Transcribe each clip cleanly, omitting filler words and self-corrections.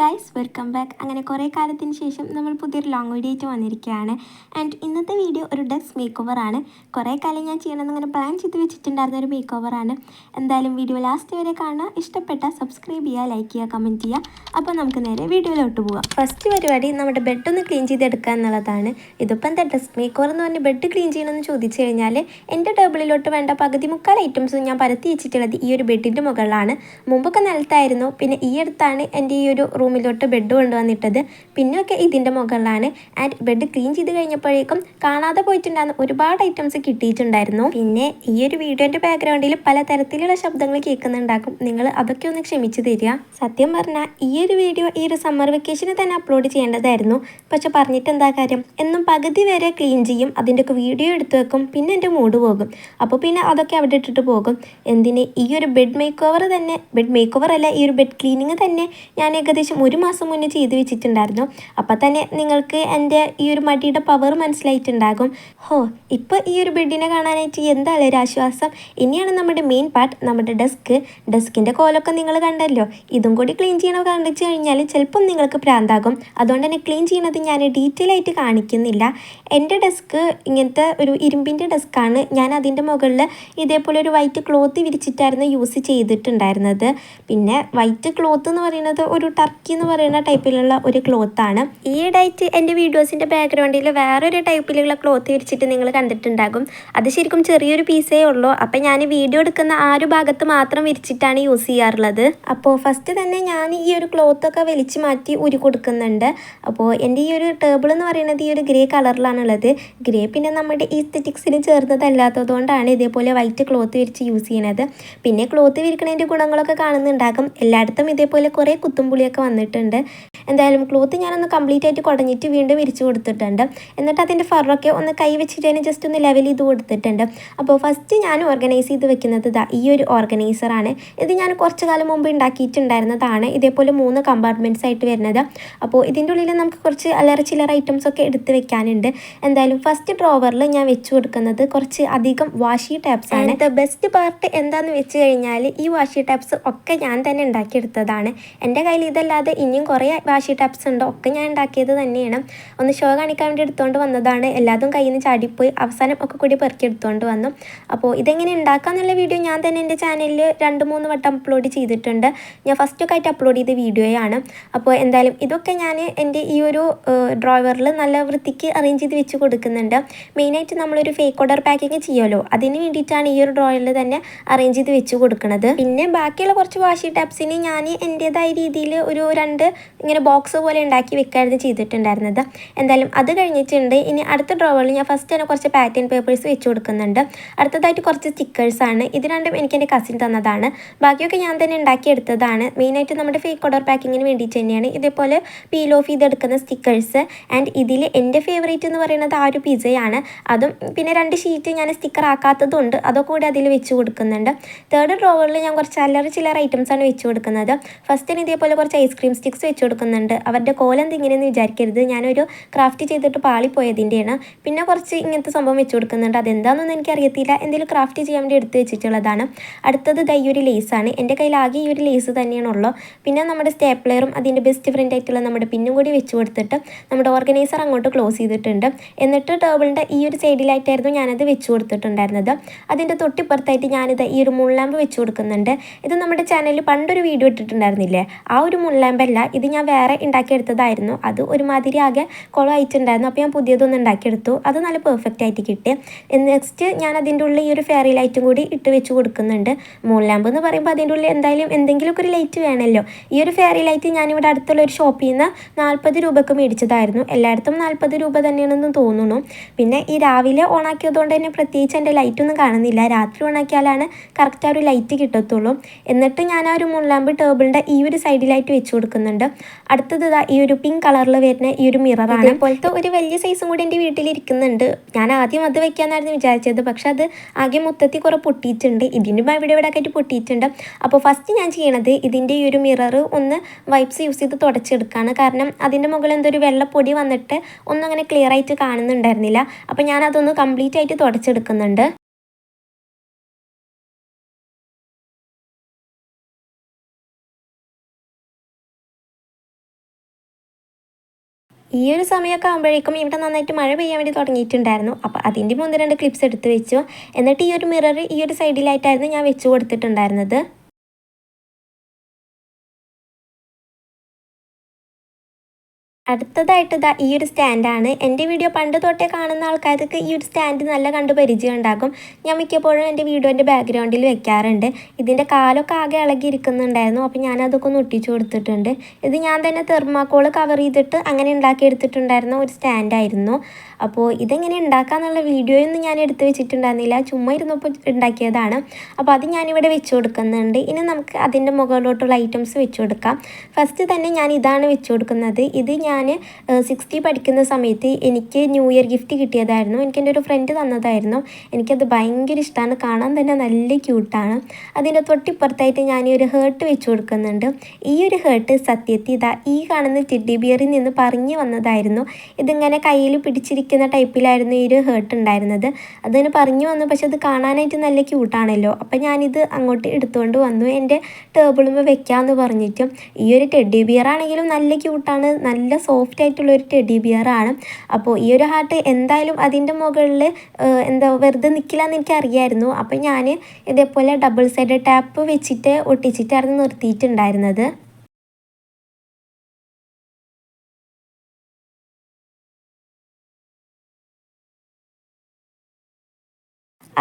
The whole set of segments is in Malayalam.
Guys, welcome back. അങ്ങനെ കുറേ കാലത്തിന് ശേഷം നമ്മൾ പുതിയൊരു ലോങ് വീഡിയോ ആയിട്ട് വന്നിരിക്കുകയാണ്. ആൻഡ് ഇന്നത്തെ വീഡിയോ ഒരു ഡെസ്ക് മേക്ക് ഓവറാണ്. കുറേ കാലം ഞാൻ ചെയ്യണമെന്ന് അങ്ങനെ പ്ലാൻ ചെയ്ത് വെച്ചിട്ടുണ്ടായിരുന്ന ഒരു മേക്ക് ഓവറാണ്. എന്തായാലും വീഡിയോ ലാസ്റ്റ് വരെ കാണുക. ഇഷ്ടപ്പെട്ട സബ്സ്ക്രൈബ് ചെയ്യുക, ലൈക്ക് ചെയ്യുക, കമൻറ്റ് ചെയ്യുക. അപ്പോൾ നമുക്ക് നേരെ വീഡിയോയിലോട്ട് പോകാം. ഫസ്റ്റ് പരിപാടി നമ്മുടെ ബെഡൊന്ന് ക്ലീൻ ചെയ്തെടുക്കുക എന്നുള്ളതാണ്. ഇതിപ്പോൾ എന്താ ഡെസ്ക് മേക്ക് ഓവർ എന്ന് പറഞ്ഞ് ബെഡ് ക്ലീൻ ചെയ്യണമെന്ന് ചോദിച്ചു കഴിഞ്ഞാൽ എൻ്റെ ടേബിളിലോട്ട് വേണ്ട പകുതി മുക്കാൽ ഐറ്റംസും ഞാൻ പരത്തി വെച്ചിട്ടുള്ളത് ഈ ഒരു ബെഡിൻ്റെ മുകളിലാണ്. മുമ്പൊക്കെ നിലത്തായിരുന്നു, പിന്നെ ഈ അടുത്താണ് എൻ്റെ ഈ ഒരു റൂമിലോട്ട് ബെഡ് കൊണ്ടുവന്നിട്ടത്. പിന്നെയൊക്കെ ഇതിൻ്റെ മുകളിലാണ്. ആൻഡ് ബെഡ് ക്ലീൻ ചെയ്ത് കഴിഞ്ഞപ്പോഴേക്കും കാണാതെ പോയിട്ടുണ്ടായിരുന്ന ഒരുപാട് ഐറ്റംസ് കിട്ടിയിട്ടുണ്ടായിരുന്നു. പിന്നെ ഈ ഒരു വീഡിയോൻ്റെ ബാക്ക്ഗ്രൗണ്ടിൽ പല തരത്തിലുള്ള ശബ്ദങ്ങൾ കേൾക്കുന്നുണ്ടാകും. നിങ്ങൾ അതൊക്കെ ഒന്ന് ക്ഷമിച്ചു തരിക. സത്യം പറഞ്ഞാൽ ഈ ഒരു വീഡിയോ ഈ ഒരു സമ്മർ വെക്കേഷന് തന്നെ അപ്ലോഡ് ചെയ്യേണ്ടതായിരുന്നു. പക്ഷെ പറഞ്ഞിട്ട് എന്താ കാര്യം, എന്നും പകുതി വരെ ക്ലീൻ ചെയ്യും, അതിൻ്റെയൊക്കെ വീഡിയോ എടുത്തു വെക്കും, പിന്നെ എൻ്റെ മൂഡ് പോകും. അപ്പോൾ പിന്നെ അതൊക്കെ അവിടെ ഇട്ടിട്ട് പോകും. എന്തിന് ഈ ഒരു ബെഡ് മേക്ക് ഓവർ തന്നെ, ബെഡ് മേക്ക് ഓവർ അല്ല, ഈ ഒരു ബെഡ് ക്ലീനിങ് തന്നെ ഞാൻ ഏകദേശം 1 മാസം മുന്നേ ചെയ്ത് വെച്ചിട്ടുണ്ടായിരുന്നു. അപ്പം തന്നെ നിങ്ങൾക്ക് എൻ്റെ ഈ ഒരു മടിയുടെ പവർ മനസ്സിലായിട്ടുണ്ടാകും. ഇപ്പോൾ ഈ ഒരു ബെഡിനെ കാണാനായിട്ട് എന്താണ് ഒരു ആശ്വാസം. ഇനിയാണ് നമ്മുടെ മെയിൻ പാർട്ട്, നമ്മുടെ ഡെസ്കിൻ്റെ കോലൊക്കെ നിങ്ങൾ കണ്ടല്ലോ. ഇതും കൂടി ക്ലീൻ ചെയ്യണ കണ്ടിച്ച് കഴിഞ്ഞാൽ ചിലപ്പം നിങ്ങൾക്ക് പ്രാന്താകും. അതുകൊണ്ട് തന്നെ ക്ലീൻ ചെയ്യണത് ഞാൻ ഡീറ്റെയിൽ ആയിട്ട് കാണിക്കുന്നില്ല. എൻ്റെ ഡെസ്ക് ഇങ്ങനത്തെ ഒരു ഇരുമ്പിൻ്റെ ഡെസ്ക്കാണ്. ഞാൻ അതിൻ്റെ മുകളിൽ ഇതേപോലെ ഒരു വൈറ്റ് ക്ലോത്ത് വിരിച്ചിട്ടായിരുന്നു യൂസ് ചെയ്തിട്ടുണ്ടായിരുന്നത്. പിന്നെ വൈറ്റ് ക്ലോത്ത് എന്ന് പറയുന്നത് ഒരു ടർക്കി എന്ന് പറയുന്ന ടൈപ്പിലുള്ള ഒരു ക്ലോത്താണ്. ഈയിടെയായിട്ട് എൻ്റെ വീഡിയോസിൻ്റെ ബാക്ക്ഗ്രൗണ്ടിൽ വേറൊരു ടൈപ്പിലുള്ള ക്ലോത്ത് വിരിച്ചിട്ട് നിങ്ങൾ കണ്ടിട്ടുണ്ടാകും. അത് ശരിക്കും ചെറിയൊരു പീസേ ഉള്ളൂ. അപ്പം ഞാൻ വീഡിയോ എടുക്കുന്ന ആ ഒരു ഭാഗത്ത് മാത്രം വിരിച്ചിട്ടാണ് യൂസ് ചെയ്യാറുള്ളത്. അപ്പോൾ ഫസ്റ്റ് തന്നെ ഞാൻ ഈ ഒരു ക്ലോത്തൊക്കെ വലിച്ചു മാറ്റി ഉരി കൊടുക്കുന്നുണ്ട്. അപ്പോൾ എൻ്റെ ഈ ഒരു ടേബിൾ എന്ന് പറയുന്നത് ഈ ഒരു ഗ്രേ കളറിലാണുള്ളത്. ഗ്രേ പിന്നെ നമ്മുടെ ഈസ്തെറ്റിക്സിന് ചേർന്നതല്ലാത്തതുകൊണ്ടാണ് ഇതേപോലെ വൈറ്റ് ക്ലോത്ത് വിരിച്ച് യൂസ് ചെയ്യുന്നത്. പിന്നെ ക്ലോത്ത് വിരിക്കണതിൻ്റെ ഗുണങ്ങളൊക്കെ കാണുന്നുണ്ടാകും. എല്ലായിടത്തും ഇതേപോലെ കുറേ കുത്തുംപുളിയൊക്കെ വന്നിട്ടുണ്ട്. എന്തായാലും ക്ലോത്ത് ഞാനൊന്ന് കംപ്ലീറ്റ് ആയിട്ട് കുടഞ്ഞിട്ട് വീണ്ടും വിരിച്ചു കൊടുത്തിട്ടുണ്ട്. എന്നിട്ട് അതിൻ്റെ ഫറൊക്കെ ഒന്ന് കൈ വെച്ചിട്ട് തന്നെ ജസ്റ്റ് ഒന്ന് ലെവൽ ചെയ്ത് കൊടുത്തിട്ടുണ്ട്. അപ്പോൾ ഫസ്റ്റ് ഞാൻ ഓർഗനൈസ് ചെയ്ത് വെക്കുന്നത് ഈ ഒരു ഓർഗനൈസറാണ്. ഇത് ഞാൻ കുറച്ച് കാലം മുമ്പ് ഉണ്ടാക്കിയിട്ടുണ്ടായിരുന്നതാണ്. ഇതേപോലെ 3 കമ്പാർട്ട്മെൻറ്റ്സ് ആയിട്ട് വരുന്നത്. അപ്പോൾ ഇതിൻ്റെ ഉള്ളിൽ നമുക്ക് കുറച്ച് അല്ലറ ചില്ലറ ഐറ്റംസ് ഒക്കെ എടുത്ത് വെക്കാനുണ്ട്. എന്തായാലും ഫസ്റ്റ് ഡ്രോവറിൽ ഞാൻ വെച്ച് കൊടുക്കുന്നത് കുറച്ച് അധികം വാഷി ടാപ്സ് ആണ്. ദ ബെസ്റ്റ് പാർട്ട് എന്താണെന്ന് വെച്ച് കഴിഞ്ഞാൽ ഈ വാഷി ടാപ്സ് ഒക്കെ ഞാൻ തന്നെ ഉണ്ടാക്കിയെടുത്തതാണ്. എൻ്റെ കയ്യിൽ ഇതല്ലാതെ ഇനിയും കുറേ വാഷി ടാപ്സ് ഉണ്ട്. ഒക്കെ ഞാൻ ഉണ്ടാക്കിയത് തന്നെയാണ്. ഒന്ന് ഷോ കാണിക്കാൻ വേണ്ടി എടുത്തുകൊണ്ട് വന്നതാണ്. എല്ലാതും കയ്യിൽ നിന്ന് ചാടിപ്പോയി. അവസാനം ഒക്കെ കൂടി പെറുക്കി എടുത്തുകൊണ്ട് വന്നു. അപ്പോൾ ഇതെങ്ങനെ ഉണ്ടാക്കാമെന്നുള്ള വീഡിയോ ഞാൻ തന്നെ എൻ്റെ ചാനലിൽ 2-3 വട്ടം അപ്ലോഡ് ചെയ്തിട്ടുണ്ട്. ഞാൻ ഫസ്റ്റൊക്കെ ആയിട്ട് അപ്ലോഡ് ചെയ്ത വീഡിയോയാണ്. അപ്പോൾ എന്തായാലും ഇതൊക്കെ ഞാൻ എൻ്റെ ഈ ഒരു ഡ്രോവറിൽ നല്ല വൃത്തിക്ക് അറേഞ്ച് ചെയ്ത് വെച്ച് കൊടുക്കുന്നുണ്ട്. മെയിനായിട്ട് നമ്മളൊരു ഫേക്ക് ഓർഡർ പാക്കിങ് ചെയ്യുമല്ലോ, അതിന് വേണ്ടിയിട്ടാണ് ഈ ഒരു ഡ്രോവറിൽ തന്നെ അറേഞ്ച് ചെയ്ത് വെച്ച് കൊടുക്കുന്നത്. പിന്നെ ബാക്കിയുള്ള കുറച്ച് വാഷി ടാപ്സിന് ഞാൻ എൻ്റേതായ രീതിയിൽ ഒരു 2 ഇങ്ങനെ ബോക്സ് പോലെ ഉണ്ടാക്കി വെക്കായിരുന്നു ചെയ്തിട്ടുണ്ടായിരുന്നത്. എന്തായാലും അത് കഴിഞ്ഞിട്ടുണ്ട്. ഇനി അടുത്ത ഡ്രോവറിൽ ഞാൻ ഫസ്റ്റ് തന്നെ കുറച്ച് പാറ്റേൺ പേപ്പേഴ്സ് വെച്ച് കൊടുക്കുന്നുണ്ട്. അടുത്തതായിട്ട് കുറച്ച് സ്റ്റിക്കേഴ്സാണ്. ഇത് രണ്ടും എനിക്ക് എൻ്റെ കസിൻ തന്നതാണ്. ബാക്കിയൊക്കെ ഞാൻ തന്നെ ഉണ്ടാക്കിയെടുത്തതാണ്. മെയിനായിട്ട് നമ്മുടെ ഫേക്ക് ഓർഡർ പാക്കിങ്ങിന് വേണ്ടിയിട്ട് തന്നെയാണ് ഇതേപോലെ പീൽ ഓഫ് ചെയ്തെടുക്കുന്ന സ്റ്റിക്കേഴ്സ്. ആൻഡ് ഇതിൽ എൻ്റെ ഫേവറേറ്റ് എന്ന് പറയുന്നത് ആ ഒരു പിസയാണ്. അതും പിന്നെ 2 ഷീറ്റ് ഞാൻ സ്റ്റിക്കർ ആക്കാത്തതുകൊണ്ട് അതൊക്കെ കൂടി അതിൽ വെച്ച് കൊടുക്കുന്നുണ്ട്. തേർഡ് ഡ്രോവറിൽ ഞാൻ കുറച്ച് അല്ലറ ചില്ലറ ഐറ്റംസാണ് വെച്ച് കൊടുക്കുന്നത്. ഫസ്റ്റിന് ഇതേപോലെ കുറച്ച് ഐസ്ക്രീം സ്റ്റിക്സ് വെച്ച് കൊടുക്കുന്നുണ്ട്. അവരുടെ കോലെന്ത് ഇങ്ങനെയെന്ന് വിചാരിക്കരുത്, ഞാനൊരു ക്രാഫ്റ്റ് ചെയ്തിട്ട് പാളിപ്പോയതിൻ്റെയാണ്. പിന്നെ കുറച്ച് ഇങ്ങനത്തെ സംഭവം വെച്ച് കൊടുക്കുന്നുണ്ട്. അതെന്താണെന്നൊന്നും എനിക്കറിയത്തില്ല, എന്തെങ്കിലും ക്രാഫ്റ്റ് ചെയ്യാൻ വേണ്ടി എടുത്ത് വെച്ചിട്ടുള്ളതാണ്. അടുത്തത് ഈ ഒരു ലേസാണ്. എൻ്റെ കയ്യിൽ ആകെ ഈ ഒരു ലേസ് തന്നെയാണുള്ളൂ. പിന്നെ നമ്മുടെ സ്റ്റേപ്ലറും അതിൻ്റെ ബെസ്റ്റ് ഫ്രണ്ട് ആയിട്ടുള്ള നമ്മുടെ പിന്നും കൂടി വെച്ച് കൊടുത്തിട്ട് നമ്മുടെ ഓർഗനൈസർ അങ്ങോട്ട് ക്ലോസ് ചെയ്തിട്ടുണ്ട്. എന്നിട്ട് ടേബിളിൻ്റെ ഈ ഒരു സൈഡിലായിട്ടായിരുന്നു ഞാനത് വെച്ച് കൊടുത്തിട്ടുണ്ടായിരുന്നത്. അതിൻ്റെ തൊട്ടിപ്പുറത്തായിട്ട് ഞാനിത് ഈ ഒരു മുൾലാമ്പ് വെച്ച് കൊടുക്കുന്നുണ്ട്. ഇത് നമ്മുടെ ചാനലിൽ പണ്ടൊരു വീഡിയോ ഇട്ടിട്ടുണ്ടായിരുന്നില്ലേ, ആ ഒരു മുൾലാമ്പല്ല, ഇത് ഞാൻ വേറെ ഉണ്ടാക്കിയെടുത്തതായിരുന്നു. അത് ഒരുമാതിരി ആകെ കുളമായിട്ടുണ്ടായിരുന്നു. അപ്പോൾ ഞാൻ പുതിയതൊന്നും ഉണ്ടാക്കിയെടുത്തു. അത് നല്ല പെർഫെക്റ്റ് ആയിട്ട് കിട്ടി. നെക്സ്റ്റ് ഞാൻ അതിൻ്റെ ഉള്ളിൽ ഈ ഒരു ഫെയറി ലൈറ്റും കൂടി ഇട്ട് വെച്ച് കൊടുക്കുന്നുണ്ട്. മൂൺ ലാമ്പ് എന്ന് പറയുമ്പോൾ അതിൻ്റെ ഉള്ളിൽ എന്തായാലും എന്തെങ്കിലുമൊക്കെ ഒരു ലൈറ്റ് വേണമല്ലോ. ഈ ഒരു ഫെയറി ലൈറ്റ് ഞാനിവിടെ അടുത്തുള്ള ഒരു ഷോപ്പിൽ നിന്ന് 40 രൂപയ്ക്ക് മേടിച്ചതായിരുന്നു. എല്ലായിടത്തും 40 രൂപ തന്നെയാണെന്ന് തോന്നുന്നു. പിന്നെ ഈ രാവിലെ ഓണാക്കിയതുകൊണ്ട് തന്നെ പ്രത്യേകിച്ച് എൻ്റെ ലൈറ്റൊന്നും കാണുന്നില്ല. രാത്രി ഓണാക്കിയാലാണ് കറക്റ്റ് ആ ഒരു ലൈറ്റ് കിട്ടത്തുള്ളൂ. എന്നിട്ട് ഞാൻ ആ ഒരു മൂൺ ലാമ്പ് ടേബിളിൻ്റെ ഈ ഒരു സൈഡിലായിട്ട് വെച്ച് കൊടുക്കുന്നുണ്ട്. അടുത്തത് ഈ ഒരു പിങ്ക് കളറിൽ വരുന്ന ഈ ഒരു മിററാണ്. ഇതുപോലത്തെ ഒരു വലിയ സൈസും കൂടി എൻ്റെ വീട്ടിലിരിക്കുന്നുണ്ട്. ഞാൻ ആദ്യം അത് വെക്കാമെന്നായിരുന്നു വിചാരിച്ചത്. പക്ഷെ അത് ആകെ മൊത്തത്തിൽ കുറേ പൊട്ടിയിട്ടുണ്ട്. ഇതിൻ്റെ ഇവിടെ ഒക്കെ ആയിട്ട് പൊട്ടിയിട്ടുണ്ട്. അപ്പോൾ ഫസ്റ്റ് ഞാൻ ചെയ്യണത് ഇതിൻ്റെ ഈ ഒരു മിറർ ഒന്ന് വൈപ്സ് യൂസ് ചെയ്ത് തുടച്ചെടുക്കുകയാണ്. കാരണം അതിൻ്റെ മുകളിൽ എന്തൊരു വെള്ളപ്പൊടി വന്നിട്ട് ഒന്നും അങ്ങനെ ക്ലിയർ ആയിട്ട് കാണുന്നുണ്ടായിരുന്നില്ല. അപ്പോൾ ഞാനതൊന്ന് കംപ്ലീറ്റ് ആയിട്ട് തുടച്ചെടുക്കുന്നുണ്ട്. ഈ ഒരു സമയമൊക്കെ ആകുമ്പോഴേക്കും ഇവിടെ നന്നായിട്ട് മഴ പെയ്യാൻ വേണ്ടി തുടങ്ങിയിട്ടുണ്ടായിരുന്നു. അപ്പോൾ അതിൻ്റെ 1-2 ക്ലിപ്സ് എടുത്ത് വെച്ചു. എന്നിട്ട് ഈ ഒരു മിറർ ഈ ഒരു സൈഡിലായിട്ടായിരുന്നു ഞാൻ വെച്ച് കൊടുത്തിട്ടുണ്ടായിരുന്നത്. അടുത്തതായിട്ട് ഈ ഒരു സ്റ്റാൻഡാണ്. എൻ്റെ വീഡിയോ പണ്ട് തൊട്ടേ കാണുന്ന ആൾക്കാർക്ക് ഈ ഒരു സ്റ്റാൻഡ് നല്ല കണ്ട് പരിചയം ഉണ്ടാകും. ഞാൻ മിക്കപ്പോഴും എൻ്റെ വീഡിയോൻ്റെ ബാക്ക്ഗ്രൗണ്ടിൽ വെക്കാറുണ്ട്. ഇതിൻ്റെ കാലൊക്കെ ആകെ ഇളകിയിരിക്കുന്നുണ്ടായിരുന്നു. അപ്പോൾ ഞാനതൊക്കെ ഒന്ന് ഒട്ടിച്ചു കൊടുത്തിട്ടുണ്ട്. ഇത് ഞാൻ തന്നെ തെർമാക്കോൾ കവർ ചെയ്തിട്ട് അങ്ങനെ ഉണ്ടാക്കിയെടുത്തിട്ടുണ്ടായിരുന്ന ഒരു സ്റ്റാൻഡായിരുന്നു. അപ്പോൾ ഇതെങ്ങനെ ഉണ്ടാക്കാമെന്നുള്ള വീഡിയോയൊന്നും ഞാൻ എടുത്ത് വെച്ചിട്ടുണ്ടായിരുന്നില്ല, ചുമ്മാ ഇരുന്നപ്പോൾ ഉണ്ടാക്കിയതാണ്. അപ്പോൾ അത് ഞാനിവിടെ വെച്ച് കൊടുക്കുന്നുണ്ട്. ഇനി നമുക്ക് അതിൻ്റെ മുകളിലോട്ടുള്ള ഐറ്റംസ് വെച്ച് കൊടുക്കാം. ഫസ്റ്റ് തന്നെ ഞാൻ ഇതാണ് വെച്ച് കൊടുക്കുന്നത്. ഇത് ഞാൻ 60 പഠിക്കുന്ന സമയത്ത് എനിക്ക് ന്യൂ ഇയർ ഗിഫ്റ്റ് കിട്ടിയതായിരുന്നു. എനിക്കെൻ്റെ ഒരു ഫ്രണ്ട് തന്നതായിരുന്നു. എനിക്കത് ഭയങ്കര ഇഷ്ടമാണ്, കാണാൻ തന്നെ നല്ല ക്യൂട്ടാണ്. അതിൻ്റെ തൊട്ടിപ്പുറത്തായിട്ട് ഞാൻ ഈ ഒരു ഹേർട്ട് വെച്ച് കൊടുക്കുന്നുണ്ട്. ഈ ഒരു ഹേർട്ട് സത്യത്തിൽ ഈ കാണുന്ന ടെഡ്ഡി ബിയറിൽ നിന്ന് പറഞ്ഞു വന്നതായിരുന്നു. ഇതിങ്ങനെ കയ്യിൽ പിടിച്ചിരിക്കുന്ന ടൈപ്പിലായിരുന്നു ഈ ഒരു ഹേർട്ട് ഉണ്ടായിരുന്നത്. അതിന് പറഞ്ഞു വന്നു, പക്ഷെ അത് കാണാനായിട്ട് നല്ല ക്യൂട്ടാണല്ലോ. അപ്പം ഞാനിത് അങ്ങോട്ട് എടുത്തുകൊണ്ട് വന്നു, എൻ്റെ ടേബിളുമ്പോൾ വെക്കാമെന്ന് പറഞ്ഞിട്ടും. ഈ ഒരു ടെഡ്ഡി ബിയർ ആണെങ്കിലും നല്ല ക്യൂട്ടാണ്, നല്ല സോഫ്റ്റ് ആയിട്ടുള്ളൊരു ടെഡ്ഡി ബിയറാണ്. അപ്പോൾ ഈ ഒരു ഹാർട്ട് എന്തായാലും അതിൻ്റെ മുകളിൽ വെറുതെ നിൽക്കില്ല എന്ന് എനിക്കറിയായിരുന്നു. അപ്പോൾ ഞാൻ ഇതേപോലെ ഡബിൾ സൈഡ് ടാപ്പ് വെച്ചിട്ട് ഒട്ടിച്ചിട്ടായിരുന്നു നിർത്തിയിട്ടുണ്ടായിരുന്നത്.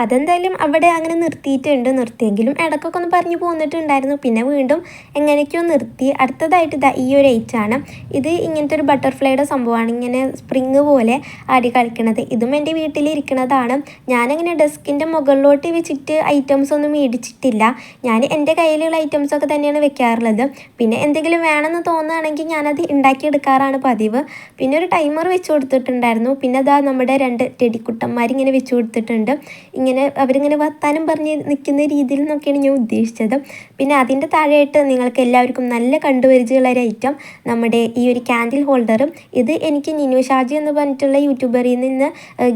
അതെന്തായാലും അവിടെ അങ്ങനെ നിർത്തിയെങ്കിലും ഇടയ്ക്കൊക്കെ ഒന്ന് പറഞ്ഞു പോന്നിട്ടുണ്ടായിരുന്നു. പിന്നെ വീണ്ടും എങ്ങനെയൊക്കെയോ നിർത്തി. അടുത്തതായിട്ട് ഈ ഒരു ഐറ്റാണ്. ഇത് ഇങ്ങനത്തെ ഒരു ബട്ടർഫ്ലൈയുടെ സംഭവമാണ്, ഇങ്ങനെ സ്പ്രിങ് പോലെ ആടി കളിക്കണത്. ഇതും എൻ്റെ വീട്ടിലിരിക്കണതാണ്. ഞാനങ്ങനെ ഡെസ്കിൻ്റെ മുകളിലോട്ട് വെച്ചിട്ട് ഐറ്റംസ് ഒന്നും മേടിച്ചിട്ടില്ല. ഞാൻ എൻ്റെ കയ്യിലുള്ള ഐറ്റംസൊക്കെ തന്നെയാണ് വെക്കാറുള്ളത്. പിന്നെ എന്തെങ്കിലും വേണമെന്ന് തോന്നുകയാണെങ്കിൽ ഞാനത് ഉണ്ടാക്കിയെടുക്കാറാണ് പതിവ്. പിന്നെ ഒരു ടൈമർ വെച്ച് കൊടുത്തിട്ടുണ്ടായിരുന്നു. പിന്നെ നമ്മുടെ 2 ടെഡിക്കുട്ടന്മാരിങ്ങനെ വെച്ച് കൊടുത്തിട്ടുണ്ട്. ഇങ്ങനെ അവരിങ്ങനെ വർത്താനം പറഞ്ഞ് നിൽക്കുന്ന രീതിയിൽ നിന്നൊക്കെയാണ് ഞാൻ ഉദ്ദേശിച്ചത്. പിന്നെ അതിൻ്റെ താഴെയായിട്ട് നിങ്ങൾക്ക് എല്ലാവർക്കും നല്ല കണ്ടുപരിചയമുള്ള ഒരു ഐറ്റം, നമ്മുടെ ഈ ഒരു ക്യാൻഡിൽ ഹോൾഡറും. ഇത് എനിക്ക് നിനു ഷാജി എന്ന് പറഞ്ഞിട്ടുള്ള യൂട്യൂബറിൽ നിന്ന്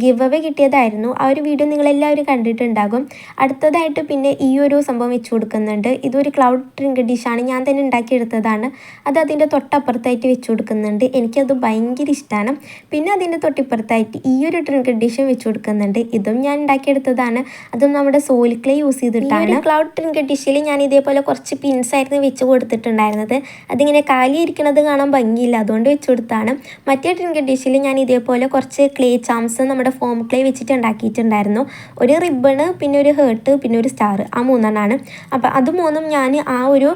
ഗിവ് അവേ കിട്ടിയതായിരുന്നു. ആ ഒരു വീഡിയോ നിങ്ങളെല്ലാവരും കണ്ടിട്ടുണ്ടാകും. അടുത്തതായിട്ട് പിന്നെ ഈ ഒരു സംഭവം വെച്ച് കൊടുക്കുന്നുണ്ട്. ഇതൊരു ക്ലൗഡ് ഡ്രിങ്ക് ഡിഷാണ്, ഞാൻ തന്നെ ഉണ്ടാക്കിയെടുത്തതാണ്. അത് അതിൻ്റെ തൊട്ടപ്പുറത്തായിട്ട് വെച്ച് കൊടുക്കുന്നുണ്ട്. എനിക്കത് ഭയങ്കര ഇഷ്ടമാണ്. പിന്നെ അതിൻ്റെ തൊട്ടിപ്പുറത്തായിട്ട് ഈ ഒരു ഡ്രിങ്ക് ഡിഷും വെച്ച് കൊടുക്കുന്നുണ്ട്. ഇതും ഞാൻ ഉണ്ടാക്കിയെടുത്തതാണ്. അതും നമ്മുടെ സോയിൽ ക്ലേ യൂസ് ചെയ്തിട്ടാണ്. ക്ലൗഡ് ഡ്രിങ്ക് ഡിഷിൽ ഞാൻ ഇതേപോലെ കുറച്ച് പിൻസ് ആയിരുന്നു വെച്ച് കൊടുത്തിട്ടുണ്ടായിരുന്നത്. അതിങ്ങനെ കാലി ഇരിക്കുന്നത് കാണാൻ ഭംഗിയില്ല, അതുകൊണ്ട് വെച്ച് കൊടുത്താണ്. മറ്റേ ഡ്രിങ്ക് ഡിഷിൽ ഞാൻ ഇതേപോലെ കുറച്ച് ക്ലേ ചാംസ് നമ്മുടെ ഫോം ക്ലേ വെച്ചിട്ട് ഉണ്ടാക്കിയിട്ടുണ്ടായിരുന്നു. ഒരു റിബണ്, പിന്നെ ഒരു ഹേർട്ട്, പിന്നെ ഒരു സ്റ്റാർ, ആ 3 അപ്പോൾ അത് 3 ഞാൻ ആ ഒരു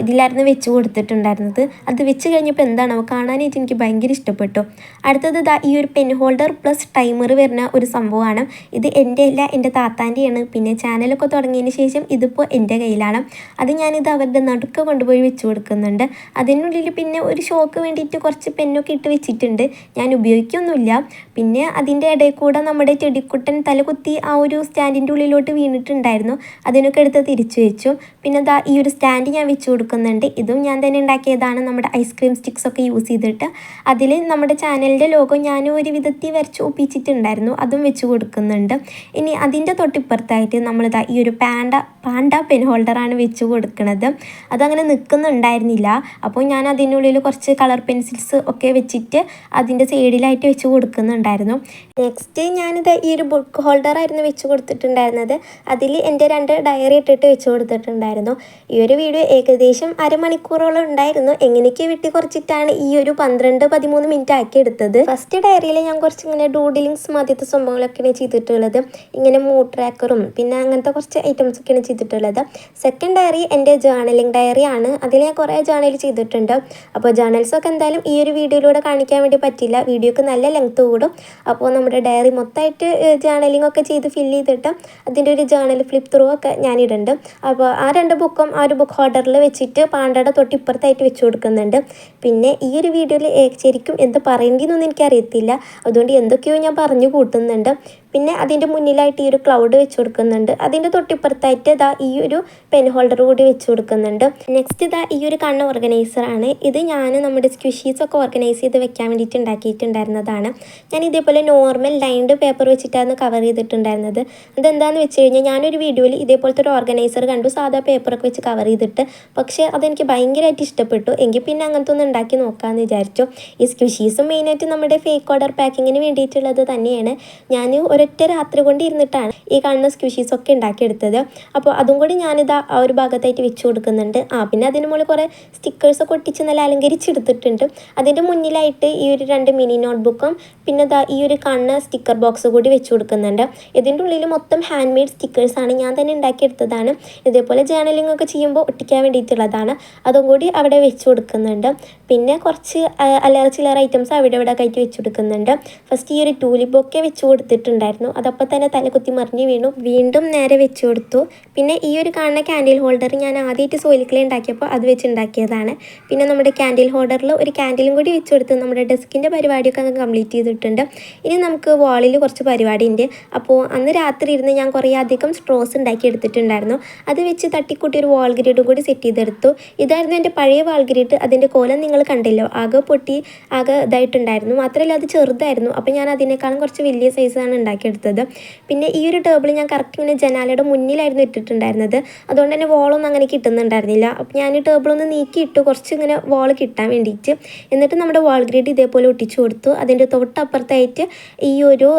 ഇതിലായിരുന്നു വെച്ച് കൊടുത്തിട്ടുണ്ടായിരുന്നത്. അത് വെച്ച് കഴിഞ്ഞപ്പോൾ എന്താണോ കാണാനായിട്ട് എനിക്ക് ഭയങ്കര ഇഷ്ടപ്പെട്ടു. അടുത്തത് ഈ ഒരു പെൻ ഹോൾഡർ പ്ലസ് ടൈമർ വരുന്ന ഒരു സംഭവമാണ്. ഇത് എൻ്റെ അല്ല, എൻ്റെ താത്താൻ്റെയാണ്. പിന്നെ ചാനലൊക്കെ തുടങ്ങിയതിന് ശേഷം ഇതിപ്പോൾ എൻ്റെ കയ്യിലാണ്. അത് ഞാനിത് അവരുടെ നടുക്ക് കൊണ്ടുപോയി വെച്ച് കൊടുക്കുന്നുണ്ട്. അതിനുള്ളിൽ പിന്നെ ഒരു ഷോക്ക് വേണ്ടിയിട്ട് കുറച്ച് പെന്നൊക്കെ ഇട്ട് വെച്ചിട്ടുണ്ട്. ഞാൻ ഉപയോഗിക്കൊന്നുമില്ല. പിന്നെ അതിൻ്റെ ഇടയിൽ കൂടെ നമ്മുടെ ചെടിക്കുട്ടൻ തലകുത്തി ആ ഒരു സ്റ്റാൻഡിൻ്റെ ഉള്ളിലോട്ട് വീണിട്ടുണ്ടായിരുന്നു. അതിനൊക്കെ എടുത്ത് തിരിച്ചു വെച്ചു. പിന്നെ ഈ ഒരു സ്റ്റാൻഡ് ഞാൻ വെച്ച് കൊടുക്കുന്നുണ്ട്. ഇതും ഞാൻ തന്നെ ഉണ്ടാക്കിയതാണ്, നമ്മുടെ ഐസ്ക്രീം സ്റ്റിക്സൊക്കെ യൂസ് ചെയ്തിട്ട്. അതിൽ നമ്മുടെ ചാനലിൻ്റെ ലോഗോ ഞാൻ ഒരു വിധത്തിൽ വരച്ച് ഒപ്പിച്ചിട്ടുണ്ടായിരുന്നു, അതും വെച്ച് കൊടുക്കുന്നുണ്ട്. ഇനി അതിൻ്റെ തൊട്ടിപ്പുറത്തായിട്ട് നമ്മൾ ഈ ഒരു പാണ്ട പെൻ ഹോൾഡറാണ് വെച്ച് കൊടുക്കുന്നത്. അതങ്ങനെ നിൽക്കുന്നുണ്ടായിരുന്നില്ല. അപ്പോൾ ഞാൻ അതിനുള്ളിൽ കുറച്ച് കളർ പെൻസിൽസ് ഒക്കെ വെച്ചിട്ട് അതിൻ്റെ സൈഡിലായിട്ട് വെച്ച് കൊടുക്കുന്നുണ്ടായിരുന്നു. നെക്സ്റ്റ് ഞാനിത് ഈ ഒരു ബുക്ക് ഹോൾഡറായിരുന്നു വെച്ച് കൊടുത്തിട്ടുണ്ടായിരുന്നത്. അതിൽ എൻ്റെ 2 ഡയറി ഇട്ടിട്ട് വെച്ച് കൊടുത്തിട്ടുണ്ടായിരുന്നു. ഈ ഒരു വീഡിയോ ഏകദേശം അരമണിക്കൂറോളം ഉണ്ടായിരുന്നു. എങ്ങനെയൊക്കെ വെട്ടി കുറച്ചിട്ടാണ് ഈ ഒരു 12-13 മിനിറ്റ് ആക്കി എടുത്തത്. ഫസ്റ്റ് ഡയറിയിൽ ഞാൻ കുറച്ച് ഇങ്ങനെ ഡൂഡിലിങ്സ് മാതിരത്തെ സംഭവങ്ങളൊക്കെയാണ് ചെയ്തിട്ടുള്ളത്. ഇങ്ങനെ ട്രാക്കറും പിന്നെ അങ്ങനത്തെ കുറച്ച് ഐറ്റംസ് ഒക്കെയാണ് ചെയ്തിട്ടുള്ളത്. സെക്കൻഡ് ഡയറി എൻ്റെ ജേർണലിംഗ് ഡയറിയാണ്. അതിൽ ഞാൻ കുറേ ജേർണൽ ചെയ്തിട്ടുണ്ട്. അപ്പോൾ ജേർണൽസൊക്കെ എന്തായാലും ഈ ഒരു വീഡിയോയിലൂടെ കാണിക്കാൻ വേണ്ടി പറ്റില്ല, വീഡിയോക്ക് നല്ല ലെങ്ത്ത് കൂടും. അപ്പോൾ നമ്മുടെ ഡയറി മൊത്തമായിട്ട് ജേർണലിംഗ് ഒക്കെ ചെയ്ത് ഫില്ല് ചെയ്തിട്ട് അതിൻ്റെ ഒരു ജേർണൽ ഫ്ലിപ്പ് ത്രൂ ഒക്കെ ഞാനിടുന്നുണ്ട്. അപ്പോൾ ആ 2 ബുക്കും ആ ഒരു ബുക്ക് ഹോൾഡറിൽ വെച്ചിട്ട് പാണ്ടയുടെ തൊട്ടിപ്പുറത്തായിട്ട് വെച്ച് കൊടുക്കുന്നുണ്ട്. പിന്നെ ഈ ഒരു വീഡിയോയിൽ ശരിക്കും എന്ത് പറയേണ്ടതെന്നൊന്നും എനിക്കറിയത്തില്ല, അതുകൊണ്ട് എന്തൊക്കെയോ ഞാൻ പറഞ്ഞു കൂട്ടുന്നുണ്ട്. പിന്നെ അതിൻ്റെ മുന്നിലായിട്ട് ഈ ഒരു ക്ലൗഡ് വെച്ച് കൊടുക്കുന്നുണ്ട്. അതിൻ്റെ തൊട്ടിപ്പുറത്തായിട്ട് ഇതാ ഈ ഒരു പെൻ ഹോൾഡർ കൂടി വെച്ച് കൊടുക്കുന്നുണ്ട്. നെക്സ്റ്റ് ഇതാ ഈ ഒരു കണ്ണ് ഓർഗനൈസറാണ്. ഇത് ഞാൻ നമ്മുടെ സ്ക്വിഷീസൊക്കെ ഓർഗനൈസ് ചെയ്ത് വെക്കാൻ വേണ്ടിയിട്ട് ഉണ്ടാക്കിയിട്ടുണ്ടായിരുന്നതാണ്. ഞാൻ ഇതേപോലെ നോർമൽ ലൈൻഡ് പേപ്പർ വെച്ചിട്ടാണ് കവർ ചെയ്തിട്ടുണ്ടായിരുന്നത്. അതെന്താണെന്ന് വെച്ച് കഴിഞ്ഞാൽ ഞാനൊരു വീഡിയോയിൽ ഇതേപോലത്തെ ഒരു ഓർഗനൈസർ കണ്ടു, സാധാ പേപ്പറൊക്കെ വെച്ച് കവർ ചെയ്തിട്ട്. പക്ഷേ അതെനിക്ക് ഭയങ്കരമായിട്ട് ഇഷ്ടപ്പെട്ടു. എങ്കിൽ പിന്നെ അങ്ങനത്തെ ഒന്ന് ഉണ്ടാക്കി നോക്കാമെന്ന് വിചാരിച്ചു. ഈ സ്ക്വിഷീസും മെയിനായിട്ട് നമ്മുടെ ഫേക്ക് ഓർഡർ പാക്കിങ്ങിന് വേണ്ടിയിട്ടുള്ളത് തന്നെയാണ്. ഞാൻ ഒരൊറ്റ രാത്രി കൊണ്ട് ഇരുന്നിട്ടാണ് ഈ കാണുന്ന സ്ക്വിഷീസൊക്കെ ഉണ്ടാക്കിയെടുത്തത്. അപ്പോൾ അതും കൂടി ഞാനിതാ ആ ഒരു ഭാഗത്തായിട്ട് വെച്ച് കൊടുക്കുന്നുണ്ട്. പിന്നെ അതിന് മുകളിൽ കുറേ സ്റ്റിക്കേഴ്സൊക്കെ ഒട്ടിച്ച് നല്ല അലങ്കരിച്ചെടുത്തിട്ടുണ്ട്. അതിൻ്റെ മുന്നിലായിട്ട് ഈ ഒരു 2 മിനി നോട്ട്ബുക്കും പിന്നെ ഇതാ ഈ ഒരു കാണുന്ന സ്റ്റിക്കർ ബോക്സ് കൂടി വെച്ച് കൊടുക്കുന്നുണ്ട്. ഇതിൻ്റെ ഉള്ളിൽ മൊത്തം ഹാൻഡ് മെയ്ഡ് സ്റ്റിക്കേഴ്സാണ്, ഞാൻ തന്നെ ഉണ്ടാക്കിയെടുത്തതാണ്. ഇതേപോലെ ജേർണലിംഗ് ഒക്കെ ചെയ്യുമ്പോൾ ഒട്ടിക്കാൻ വേണ്ടിയിട്ടുള്ളതാണ്. അതും കൂടി അവിടെ വെച്ച് കൊടുക്കുന്നുണ്ട്. പിന്നെ കുറച്ച് അല്ലറ ചില്ലറ ഐറ്റംസ് അവിടെ ഇവിടെ കയറ്റി വെച്ച് കൊടുക്കുന്നുണ്ട്. ഫസ്റ്റ് ഈ ഒരു ടൂലിപ്പൊക്കെ വെച്ച് കൊടുത്തിട്ടുണ്ടായിരുന്നു. അതപ്പോൾ തന്നെ തലകുത്തി മറിഞ്ഞ് വീണ്ടും നേരെ വെച്ച് കൊടുത്തു. പിന്നെ ഈ ഒരു കാണുന്ന ക്യാൻഡിൽ ഹോൾഡർ ഞാൻ ആദ്യമായിട്ട് സോയിൽ ക്ലേ ഉണ്ടാക്കിയപ്പോൾ അത് വെച്ച് ഉണ്ടാക്കിയതാണ്. പിന്നെ നമ്മുടെ ക്യാൻഡിൽ ഹോൾഡറിൽ ഒരു ക്യാൻഡിലും കൂടി വെച്ച് കൊടുത്ത് നമ്മുടെ ഡെസ്കിൻ്റെ പരിപാടിയൊക്കെ അങ്ങ് കംപ്ലീറ്റ് ചെയ്തിട്ടുണ്ട്. ഇനി നമുക്ക് വാളിൽ കുറച്ച് പരിപാടി ഉണ്ട്. അപ്പോൾ അന്ന് രാത്രി ഇരുന്ന് ഞാൻ കുറേ അധികം സ്ട്രോസ് ഉണ്ടാക്കി എടുത്തിട്ടുണ്ടായിരുന്നു. അത് വെച്ച് തട്ടിക്കൂട്ടി ഒരു വാൾ ഗ്രിഡും കൂടി സെറ്റ് ചെയ്തെടുത്തു. ഇതായിരുന്നു എൻ്റെ പഴയ വാൾ ഗ്രിഡ്. അതിൻ്റെ കോലം നിങ്ങൾ കണ്ടല്ലോ, ആകെ പൊട്ടി ആകെ ഇതായിട്ടുണ്ടായിരുന്നു. മാത്രമല്ല അത് ചെറുതായിരുന്നു. അപ്പോൾ ഞാൻ അതിനേക്കാളും കുറച്ച് വലിയ സൈസാണ് ഉണ്ടാക്കിയെടുത്തത്. പിന്നെ ഈ ഒരു ടേബിൾ ഞാൻ കറക്റ്റ് ഇങ്ങനെ ജനാലയുടെ മുന്നിലായിരുന്നു ഇട്ടിട്ടുണ്ടായിരുന്നത്. അതുകൊണ്ട് തന്നെ വോളൊന്നും അങ്ങനെ കിട്ടുന്നുണ്ടായിരുന്നില്ല. അപ്പോൾ ഞാൻ ഈ ടേബിളൊന്ന് നീക്കിയിട്ടു കുറച്ച് ഇങ്ങനെ വോൾ കിട്ടാൻ വേണ്ടിയിട്ട്. എന്നിട്ട് നമ്മുടെ വാൾ ഗ്രിഡ് ഇതേപോലെ ഒട്ടിച്ചു കൊടുത്തു. അതിൻ്റെ തൊട്ടപ്പുറത്തായിട്ട് ഈ ഒരു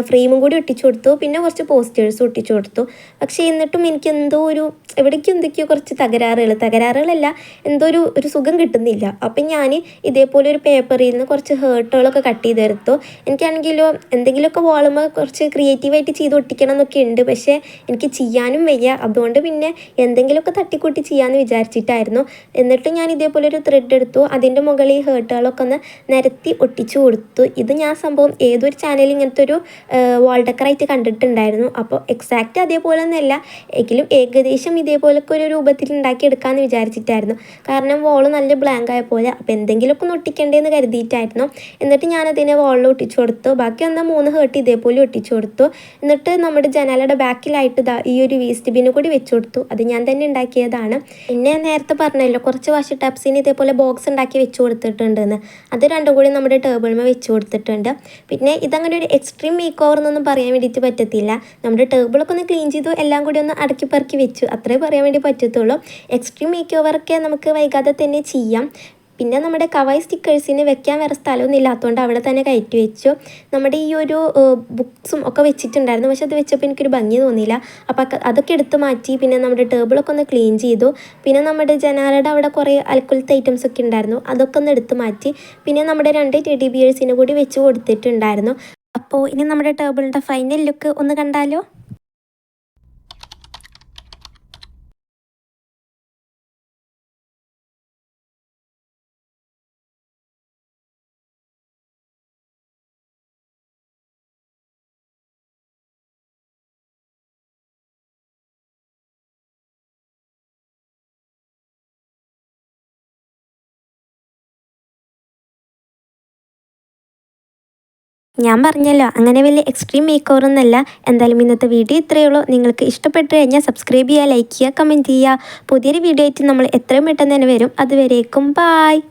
ഫ്രെയിമും കൂടി ഒട്ടിച്ചു കൊടുത്തു. പിന്നെ കുറച്ച് പോസ്റ്റേഴ്സ് ഒട്ടിച്ചു കൊടുത്തു. പക്ഷേ എന്നിട്ടും എനിക്ക് എന്തോ എവിടേക്കും എന്തൊക്കെയോ കുറച്ച് തകരാറുകളല്ല, എന്തോ ഒരു സുഖം കിട്ടുന്നില്ല. അപ്പം ഞാൻ ഇതേപോലെ ഒരു പേപ്പറിൽ നിന്ന് കുറച്ച് ഹേർട്ടുകളൊക്കെ കട്ട് ചെയ്തെടുത്തു. എനിക്കാണെങ്കിലോ എന്തെങ്കിലുമൊക്കെ വാളുമ്പോൾ കുറച്ച് ക്രിയേറ്റീവായിട്ട് ചെയ്ത് ഒട്ടിക്കണം എന്നൊക്കെ ഉണ്ട്. പക്ഷേ എനിക്ക് ചെയ്യാനും വയ്യ. അതുകൊണ്ട് പിന്നെ എന്തെങ്കിലുമൊക്കെ തട്ടിക്കൂട്ടി ചെയ്യാമെന്ന് വിചാരിച്ചിട്ടായിരുന്നു. എന്നിട്ട് ഞാൻ ഇതേപോലെ ഒരു ത്രെഡ് എടുത്തു. അതിൻ്റെ മുകളിൽ ഈ ഹേർട്ടുകളൊക്കെ ഒന്ന് നിരത്തി ഒട്ടിച്ചു കൊടുത്തു. ഇത് ഞാൻ സംഭവം ഏതൊരു ചാനലിൽ ഇങ്ങനത്തെ ഒരു വാൾ ഡെക്കറായിട്ട് കണ്ടിട്ടുണ്ടായിരുന്നു. അപ്പോൾ എക്സാക്റ്റ് അതേപോലെ ഒന്നുമല്ല, എങ്കിലും ഏകദേശം ഇതേപോലൊക്കെ ഒരു രൂപത്തിൽ ഉണ്ടാക്കിയെടുക്കാമെന്ന് വിചാരിച്ചിട്ടായിരുന്നു. കാരണം വോള് നല്ല ബ്ലാങ്ക് ആയ പോലെ. അപ്പോൾ എന്തെങ്കിലുമൊക്കെ ഒന്ന് ഒട്ടിക്കേണ്ടതെന്ന് കരുതിയിട്ടായിരുന്നു. എന്നിട്ട് ഞാനതിനെ വോളിൽ ഒട്ടിച്ചു കൊടുത്തു. ബാക്കി വന്ന 3 ഹേർട്ട് ഇതേപോലെ ഒട്ടിച്ചു കൊടുത്തു. എന്നിട്ട് നമ്മുടെ ജനാലയുടെ ബാക്കിലായിട്ട് ഈ ഒരു വേസ്റ്റ് ബിന്ന് കൂടി വെച്ച് കൊടുത്തു. അത് ഞാൻ തന്നെ ഉണ്ടാക്കിയതാണ്. പിന്നെ നേരത്തെ പറഞ്ഞല്ലോ കുറച്ച് വാഷ് ടാപ്സിന് ഇതേപോലെ ബോക്സ് ഉണ്ടാക്കി വെച്ച് കൊടുത്തിട്ടുണ്ടെന്ന്. അത് രണ്ടും കൂടി നമ്മുടെ ടേബിളിൽ വെച്ച് കൊടുത്തിട്ടുണ്ട്. പിന്നെ ഇതങ്ങനെ ഒരു എക്സ്ട്രീം മേക്ക് ഓവർ എന്നൊന്നും പറയാൻ വേണ്ടിയിട്ട് പറ്റത്തില്ല. നമ്മുടെ ടേബിളൊക്കെ ഒന്ന് ക്ലീൻ ചെയ്തു, എല്ലാം കൂടി ഒന്ന് അടക്കി പെറുക്കി വെച്ചു, അത്രേ പറയാൻ വേണ്ടി പറ്റത്തുള്ളൂ. എക്സ്ട്രീം മേക്ക് ഓവറൊക്കെ നമുക്ക് വൈകാതെ തന്നെ ചെയ്യാം. പിന്നെ നമ്മുടെ കവായ് സ്റ്റിക്കേഴ്സിന് വെക്കാൻ വേറെ സ്ഥലമൊന്നും ഇല്ലാത്തതുകൊണ്ട് അവിടെ തന്നെ കയറ്റി വെച്ചു. നമ്മുടെ ഈ ഒരു ബുക്സും ഒക്കെ വെച്ചിട്ടുണ്ടായിരുന്നു. പക്ഷെ അത് വെച്ചപ്പോൾ എനിക്കൊരു ഭംഗി തോന്നിയില്ല. അപ്പോൾ അതൊക്കെ എടുത്ത് മാറ്റി. പിന്നെ നമ്മുടെ ടേബിളൊക്കെ ഒന്ന് ക്ലീൻ ചെയ്തു. പിന്നെ നമ്മുടെ ജനാലയുടെ അവിടെ കുറേ അൽക്കുലത്തെ ഐറ്റംസ് ഒക്കെ ഉണ്ടായിരുന്നു, അതൊക്കെ ഒന്ന് എടുത്ത് മാറ്റി. പിന്നെ നമ്മുടെ 2 ടെഡി ബിയേഴ്സിന് കൂടി വെച്ച് കൊടുത്തിട്ടുണ്ടായിരുന്നു. അപ്പോൾ ഇനി നമ്മുടെ ടേബിളിൻ്റെ ഫൈനൽ ലുക്ക് ഒന്ന് കണ്ടാലോ. ഞാൻ പറഞ്ഞല്ലോ അങ്ങനെ വലിയ എക്സ്ട്രീം മേക്ക് ഓവർ ഒന്നല്ല. എന്തായാലും ഇന്നത്തെ വീഡിയോ ഇത്രയേ ഉള്ളൂ. നിങ്ങൾക്ക് ഇഷ്ടപ്പെട്ട് കഴിഞ്ഞാൽ സബ്സ്ക്രൈബ് ചെയ്യുക, ലൈക്ക് ചെയ്യുക, കമൻറ്റ് ചെയ്യുക. പുതിയൊരു വീഡിയോ ആയിട്ട് നമ്മൾ എത്രയും പെട്ടെന്ന് തന്നെ വരും. അതുവരേക്കും ബായ്.